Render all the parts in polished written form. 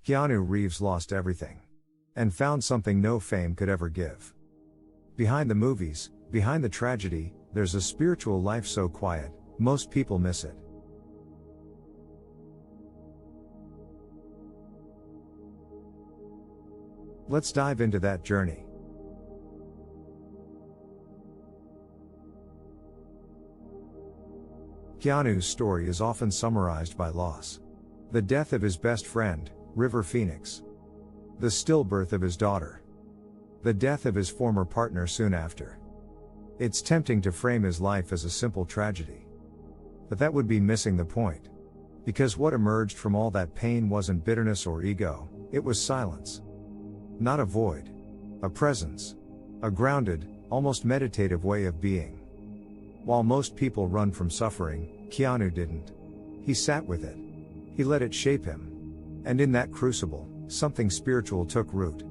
Keanu Reeves lost everything. And found something no fame could ever give. Behind the movies, behind the tragedy, there's a spiritual life so quiet, most people miss it. Let's dive into that journey. Keanu's story is often summarized by loss. The death of his best friend, River Phoenix. The stillbirth of his daughter. The death of his former partner soon after. It's tempting to frame his life as a simple tragedy. But that would be missing the point. Because what emerged from all that pain wasn't bitterness or ego, it was silence. Not a void. A presence. A grounded, almost meditative way of being. While most people run from suffering, Keanu didn't. He sat with it. He let it shape him. And in that crucible, something spiritual took root.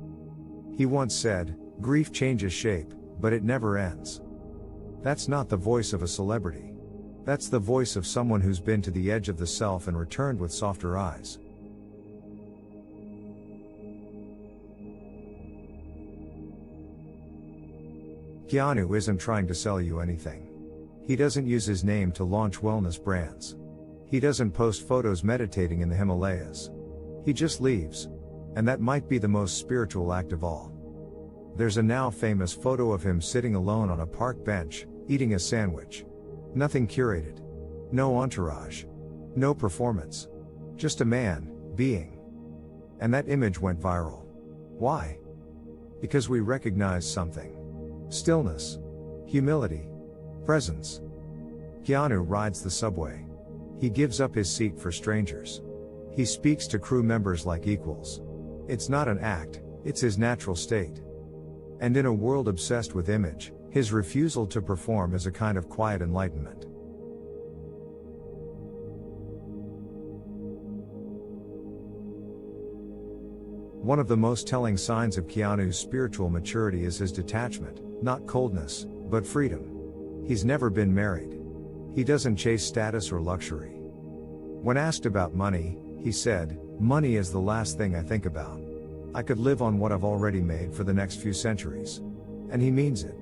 He once said, "Grief changes shape, but it never ends." That's not the voice of a celebrity. That's the voice of someone who's been to the edge of the self and returned with softer eyes. Keanu isn't trying to sell you anything. He doesn't use his name to launch wellness brands. He doesn't post photos meditating in the Himalayas. He just leaves. And that might be the most spiritual act of all. There's a now famous photo of him sitting alone on a park bench, eating a sandwich. Nothing curated. No entourage. No performance. Just a man, being. And that image went viral. Why? Because we recognize something. Stillness. Humility. Presence. Keanu rides the subway. He gives up his seat for strangers. He speaks to crew members like equals. It's not an act, it's his natural state. And in a world obsessed with image, his refusal to perform is a kind of quiet enlightenment. One of the most telling signs of Keanu's spiritual maturity is his detachment, not coldness, but freedom. He's never been married. He doesn't chase status or luxury. When asked about money, he said, "Money is the last thing I think about. I could live on what I've already made for the next few centuries." And he means it.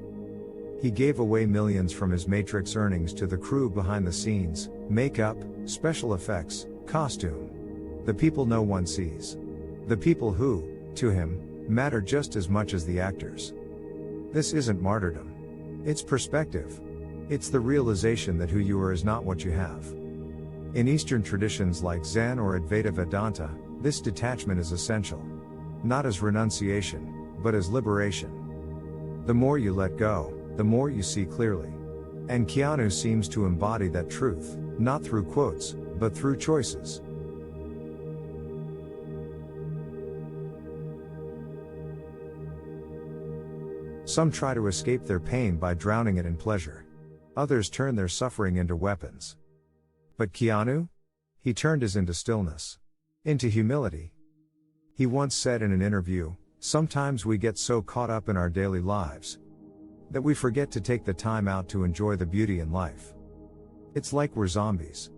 He gave away millions from his Matrix earnings to the crew behind the scenes, makeup, special effects, costume. The people no one sees. The people who, to him, matter just as much as the actors. This isn't martyrdom. It's perspective. It's the realization that who you are is not what you have. In Eastern traditions like Zen or Advaita Vedanta, this detachment is essential. Not as renunciation, but as liberation. The more you let go, the more you see clearly. And Keanu seems to embody that truth, not through quotes, but through choices. Some try to escape their pain by drowning it in pleasure. Others turn their suffering into weapons. But Keanu? He turned his into stillness. Into humility. He once said in an interview, "Sometimes we get so caught up in our daily lives that we forget to take the time out to enjoy the beauty in life. It's like we're zombies.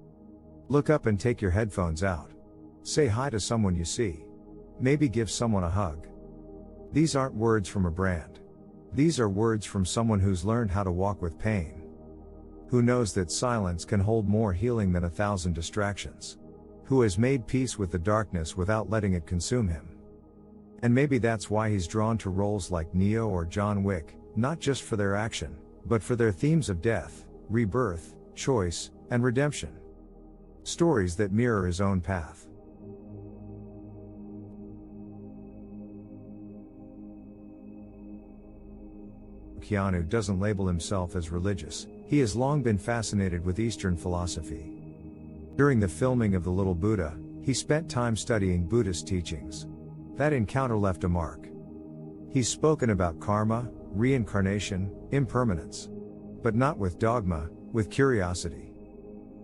Look up and take your headphones out. Say hi to someone you see. Maybe give someone a hug." These aren't words from a brand. These are words from someone who's learned how to walk with pain. Who knows that silence can hold more healing than 1,000 distractions. Who has made peace with the darkness without letting it consume him. And maybe that's why he's drawn to roles like Neo or John Wick, not just for their action, but for their themes of death, rebirth, choice, and redemption. Stories that mirror his own path. Keanu doesn't label himself as religious. He has long been fascinated with Eastern philosophy. During the filming of The Little Buddha, he spent time studying Buddhist teachings. That encounter left a mark. He's spoken about karma, reincarnation, impermanence. But not with dogma, with curiosity.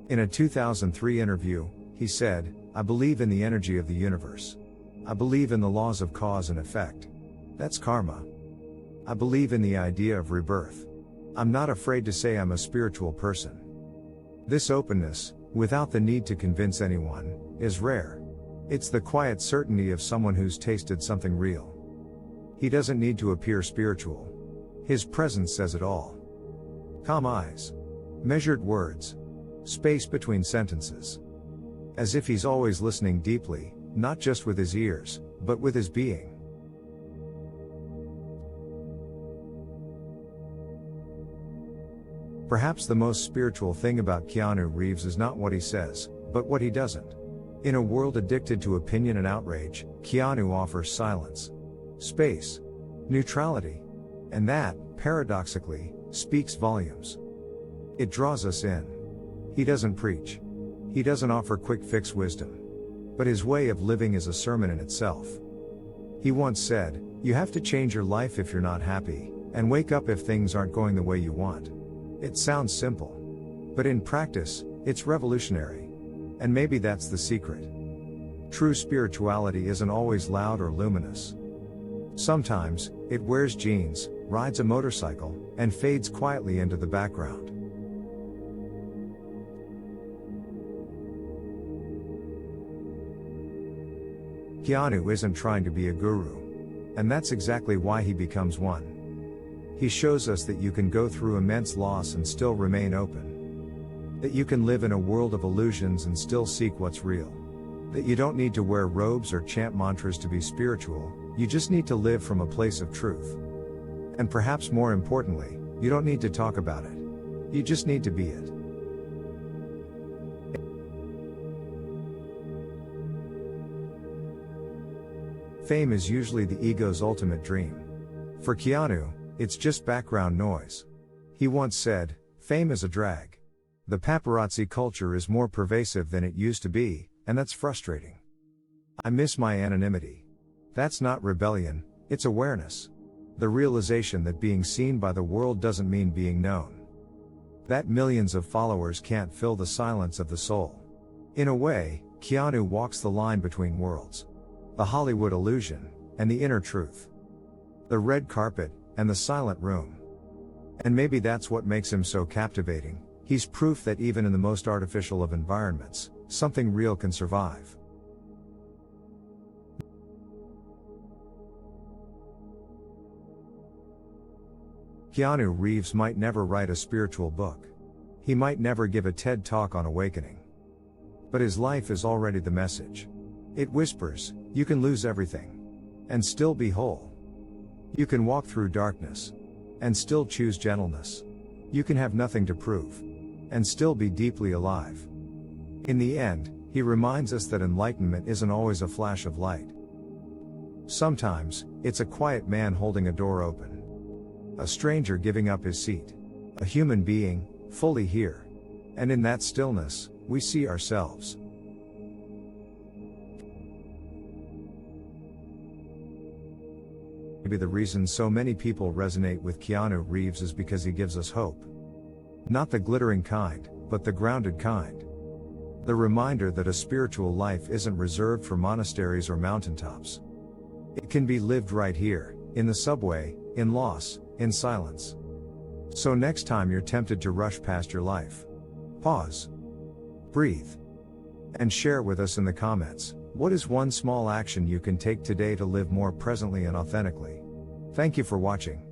In a 2003 interview, he said, "I believe in the energy of the universe. I believe in the laws of cause and effect. That's karma. I believe in the idea of rebirth. I'm not afraid to say I'm a spiritual person." This openness, without the need to convince anyone, is rare. It's the quiet certainty of someone who's tasted something real. He doesn't need to appear spiritual. His presence says it all. Calm eyes. Measured words. Space between sentences. As if he's always listening deeply, not just with his ears, but with his being. Perhaps the most spiritual thing about Keanu Reeves is not what he says, but what he doesn't. In a world addicted to opinion and outrage, Keanu offers silence, space, neutrality. And that, paradoxically, speaks volumes. It draws us in. He doesn't preach. He doesn't offer quick fix wisdom. But his way of living is a sermon in itself. He once said, "You have to change your life if you're not happy, and wake up if things aren't going the way you want." It sounds simple. But in practice, it's revolutionary. And maybe that's the secret. True spirituality isn't always loud or luminous. Sometimes, it wears jeans, rides a motorcycle, and fades quietly into the background. Keanu isn't trying to be a guru. And that's exactly why he becomes one. He shows us that you can go through immense loss and still remain open. That you can live in a world of illusions and still seek what's real. That you don't need to wear robes or chant mantras to be spiritual, you just need to live from a place of truth. And perhaps more importantly, you don't need to talk about it. You just need to be it. Fame is usually the ego's ultimate dream. For Keanu, it's just background noise. He once said, "Fame is a drag. The paparazzi culture is more pervasive than it used to be, and that's frustrating. I miss my anonymity." That's not rebellion, it's awareness. The realization that being seen by the world doesn't mean being known. That millions of followers can't fill the silence of the soul. In a way, Keanu walks the line between worlds. The Hollywood illusion, and the inner truth. The red carpet, and the silent room. And maybe that's what makes him so captivating. He's proof that even in the most artificial of environments, something real can survive. Keanu Reeves might never write a spiritual book. He might never give a TED Talk on awakening. But his life is already the message. It whispers, you can lose everything. And still be whole. You can walk through darkness. And still choose gentleness. You can have nothing to prove. And still be deeply alive. In the end, he reminds us that enlightenment isn't always a flash of light. Sometimes, it's a quiet man holding a door open. A stranger giving up his seat. A human being, fully here. And in that stillness, we see ourselves. Maybe the reason so many people resonate with Keanu Reeves is because he gives us hope. Not the glittering kind, but the grounded kind. The reminder that a spiritual life isn't reserved for monasteries or mountaintops. It can be lived right here, in the subway, in loss, in silence. So next time you're tempted to rush past your life, pause, breathe, and share with us in the comments, what is one small action you can take today to live more presently and authentically? Thank you for watching.